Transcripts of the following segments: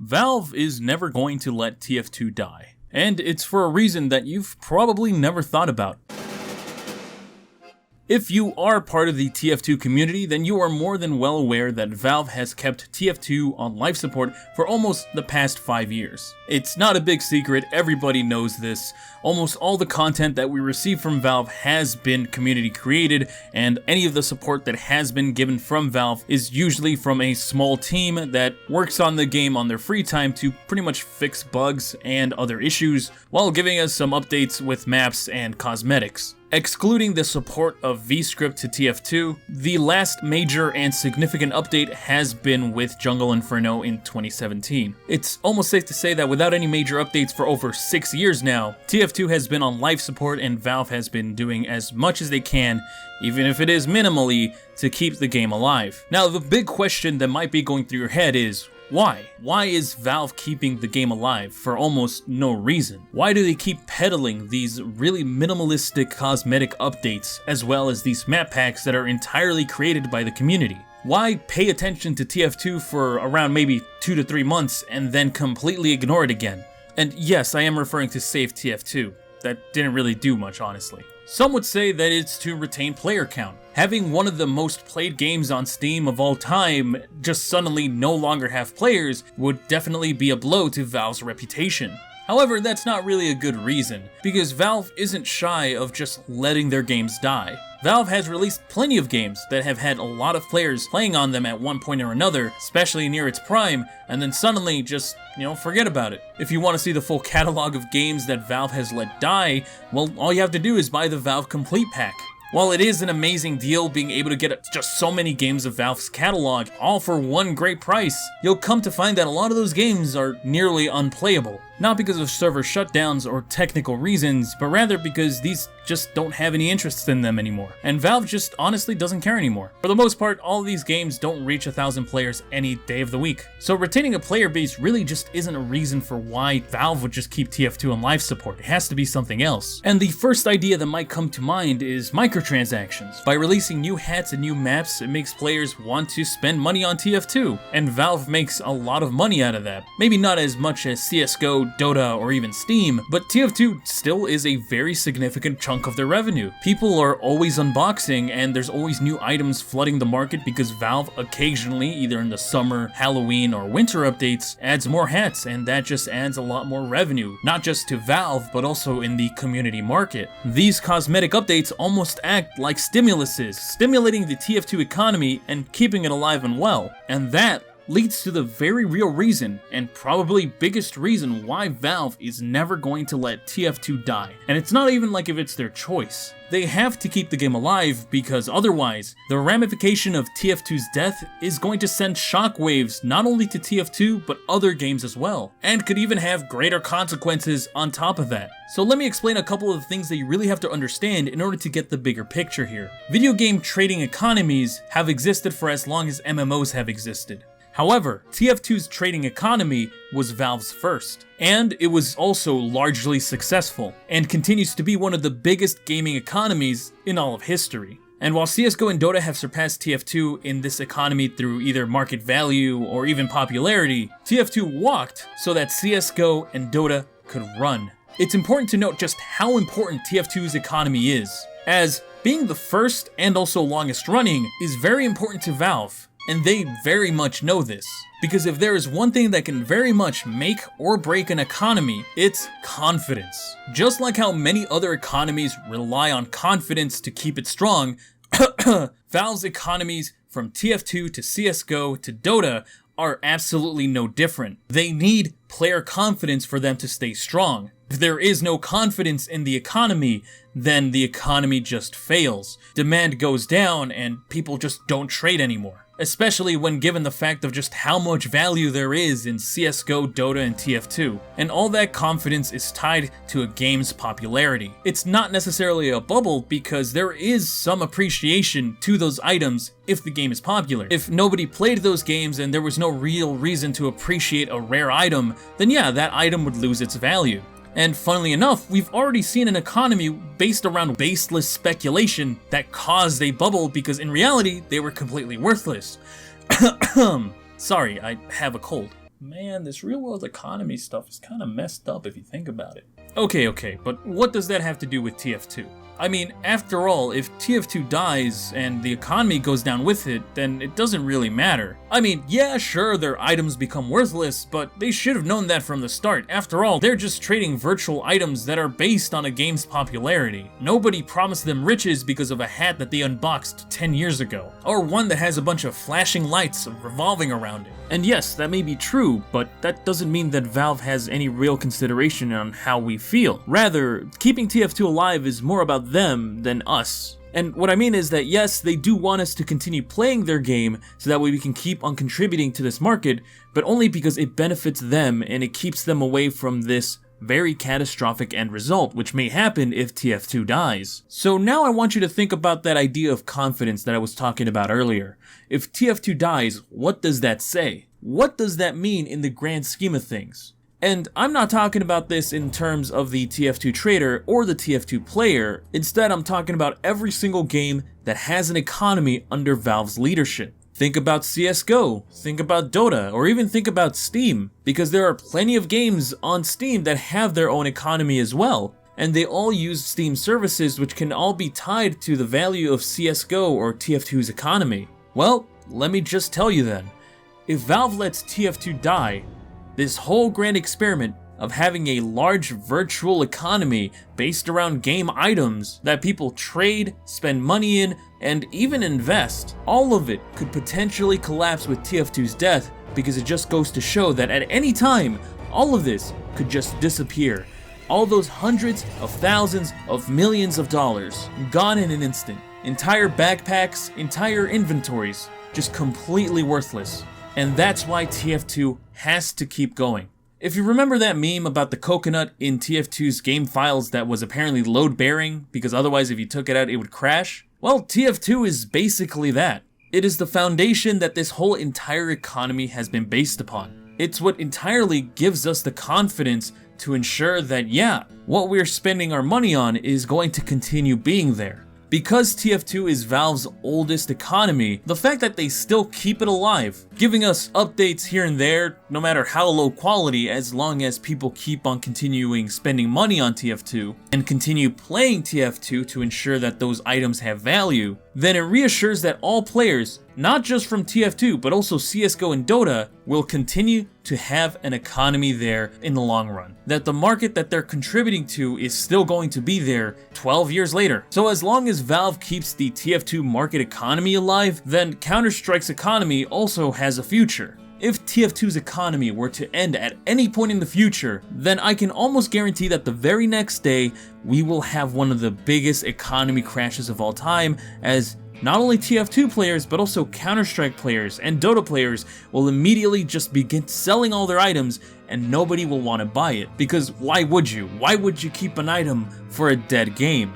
Valve is never going to let TF2 die, and it's for a reason that you've probably never thought about. If you are part of the TF2 community, then you are more than well aware that Valve has kept TF2 on life support for almost the past 5 years. It's not a big secret, everybody knows this. Almost all the content that we receive from Valve has been community created, and any of the support that has been given from Valve is usually from a small team that works on the game on their free time to pretty much fix bugs and other issues, while giving us some updates with maps and cosmetics. Excluding the support of VScript to TF2, the last major and significant update has been with Jungle Inferno in 2017. It's almost safe to say that without any major updates for over 6 years now, TF2 has been on life support and Valve has been doing as much as they can, even if it is minimally, to keep the game alive. Now, the big question that might be going through your head is, why? Why is Valve keeping the game alive for almost no reason? Why do they keep peddling these really minimalistic cosmetic updates, as well as these map packs that are entirely created by the community? Why pay attention to TF2 for around maybe 2 to 3 months and then completely ignore it again? And yes, I am referring to Save TF2. That didn't really do much, honestly. Some would say that it's to retain player count. Having one of the most played games on Steam of all time just suddenly no longer have players would definitely be a blow to Valve's reputation. However, that's not really a good reason, because Valve isn't shy of just letting their games die. Valve has released plenty of games that have had a lot of players playing on them at one point or another, especially near its prime, and then suddenly just, forget about it. If you want to see the full catalog of games that Valve has let die, well, all you have to do is buy the Valve Complete Pack. While it is an amazing deal being able to get just so many games of Valve's catalog, all for one great price, you'll come to find that a lot of those games are nearly unplayable. Not because of server shutdowns or technical reasons, but rather because these just don't have any interest in them anymore. And Valve just honestly doesn't care anymore. For the most part, all of these games don't reach 1,000 players any day of the week. So retaining a player base really just isn't a reason for why Valve would just keep TF2 on life support. It has to be something else. And the first idea that might come to mind is microtransactions. By releasing new hats and new maps, it makes players want to spend money on TF2. And Valve makes a lot of money out of that. Maybe not as much as CSGO, Dota, or even Steam, but TF2 still is a very significant chunk of their revenue. People are always unboxing, and there's always new items flooding the market because Valve occasionally, either in the summer, Halloween, or winter updates, adds more hats, and that just adds a lot more revenue, not just to Valve, but also in the community market. These cosmetic updates almost act like stimuluses, stimulating the TF2 economy and keeping it alive and well, and that leads to the very real reason, and probably biggest reason, why Valve is never going to let TF2 die. And it's not even like if it's their choice. They have to keep the game alive, because otherwise, the ramification of TF2's death is going to send shockwaves not only to TF2, but other games as well, and could even have greater consequences on top of that. So let me explain a couple of things that you really have to understand in order to get the bigger picture here. Video game trading economies have existed for as long as MMOs have existed. However, TF2's trading economy was Valve's first, and it was also largely successful, and continues to be one of the biggest gaming economies in all of history. And while CSGO and Dota have surpassed TF2 in this economy through either market value or even popularity, TF2 walked so that CSGO and Dota could run. It's important to note just how important TF2's economy is, as being the first and also longest running is very important to Valve. And they very much know this, because if there is one thing that can very much make or break an economy, it's confidence. Just like how many other economies rely on confidence to keep it strong, Valve's economies from TF2 to CSGO to Dota are absolutely no different. They need player confidence for them to stay strong. If there is no confidence in the economy, then the economy just fails. Demand goes down and people just don't trade anymore. Especially when given the fact of just how much value there is in CSGO, Dota, and TF2. And all that confidence is tied to a game's popularity. It's not necessarily a bubble because there is some appreciation to those items if the game is popular. If nobody played those games and there was no real reason to appreciate a rare item, then yeah, that item would lose its value. And funnily enough, we've already seen an economy based around baseless speculation that caused a bubble because in reality, they were completely worthless. Sorry, I have a cold. Man, this real world economy stuff is kind of messed up if you think about it. Okay, but what does that have to do with TF2? I mean, after all, if TF2 dies and the economy goes down with it, then it doesn't really matter. I mean, yeah, sure, their items become worthless, but they should have known that from the start. After all, they're just trading virtual items that are based on a game's popularity. Nobody promised them riches because of a hat that they unboxed 10 years ago, or one that has a bunch of flashing lights revolving around it. And yes, that may be true, but that doesn't mean that Valve has any real consideration on how we feel. Rather, keeping TF2 alive is more about them than us. And what I mean is that yes, they do want us to continue playing their game so that way we can keep on contributing to this market, but only because it benefits them and it keeps them away from this very catastrophic end result, which may happen if TF2 dies. So now I want you to think about that idea of confidence that I was talking about earlier. If TF2 dies, what does that say? What does that mean in the grand scheme of things? And I'm not talking about this in terms of the TF2 trader or the TF2 player. Instead, I'm talking about every single game that has an economy under Valve's leadership. Think about CSGO, think about Dota, or even think about Steam, because there are plenty of games on Steam that have their own economy as well, and they all use Steam services which can all be tied to the value of CSGO or TF2's economy. Well, let me just tell you then, if Valve lets TF2 die, this whole grand experiment of having a large virtual economy based around game items that people trade, spend money in, and even invest, all of it could potentially collapse with TF2's death, because it just goes to show that at any time, all of this could just disappear. All those hundreds of thousands of millions of dollars gone in an instant. Entire backpacks, entire inventories, just completely worthless. And that's why TF2 has to keep going. If you remember that meme about the coconut in TF2's game files that was apparently load bearing, because otherwise if you took it out it would crash? Well, TF2 is basically that. It is the foundation that this whole entire economy has been based upon. It's what entirely gives us the confidence to ensure that yeah, what we're spending our money on is going to continue being there. Because TF2 is Valve's oldest economy, the fact that they still keep it alive, giving us updates here and there, no matter how low quality, as long as people keep on continuing spending money on TF2, and continue playing TF2 to ensure that those items have value, then it reassures that all players, not just from TF2, but also CSGO and Dota, will continue to have an economy there in the long run. That the market that they're contributing to is still going to be there 12 years later. So as long as Valve keeps the TF2 market economy alive, then Counter-Strike's economy also has a future. If TF2's economy were to end at any point in the future, then I can almost guarantee that the very next day, we will have one of the biggest economy crashes of all time, as not only TF2 players, but also Counter-Strike players and Dota players will immediately just begin selling all their items and nobody will want to buy it. Because why would you? Why would you keep an item for a dead game?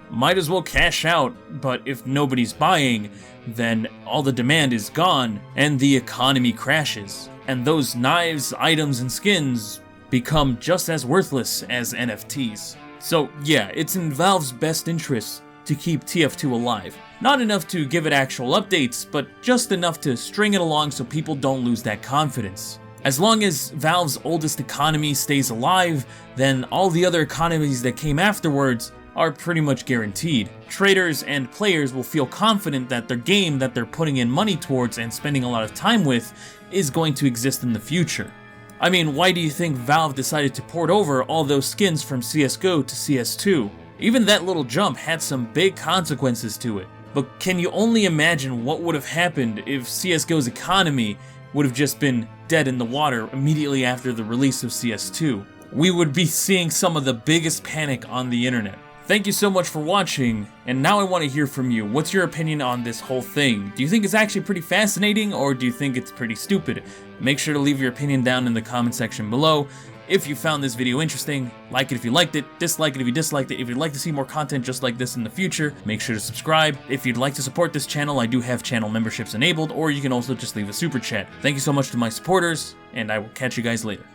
Might as well cash out, but if nobody's buying, then all the demand is gone and the economy crashes. And those knives, items, and skins become just as worthless as NFTs. So yeah, it's in Valve's best interest to keep TF2 alive. Not enough to give it actual updates, but just enough to string it along so people don't lose that confidence. As long as Valve's oldest economy stays alive, then all the other economies that came afterwards are pretty much guaranteed. Traders and players will feel confident that their game that they're putting in money towards and spending a lot of time with is going to exist in the future. I mean, why do you think Valve decided to port over all those skins from CSGO to CS2? Even that little jump had some big consequences to it. But can you only imagine what would have happened if CSGO's economy would have just been dead in the water immediately after the release of CS2? We would be seeing some of the biggest panic on the internet. Thank you so much for watching, and now I want to hear from you. What's your opinion on this whole thing? Do you think it's actually pretty fascinating, or do you think it's pretty stupid? Make sure to leave your opinion down in the comment section below. If you found this video interesting, like it if you liked it, dislike it if you disliked it. If you'd like to see more content just like this in the future, make sure to subscribe. If you'd like to support this channel, I do have channel memberships enabled, or you can also just leave a super chat. Thank you so much to my supporters, and I will catch you guys later.